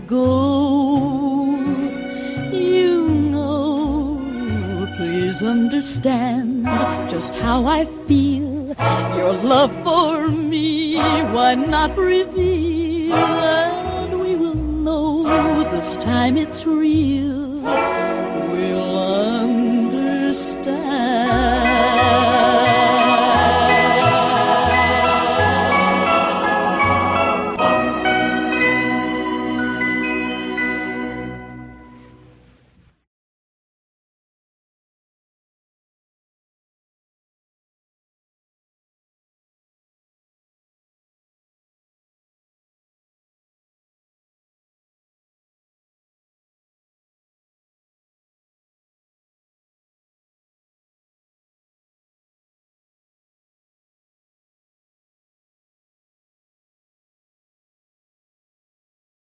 go. You know, please understand just how I feel. Your love for me, why not reveal? And we will know this time it's real.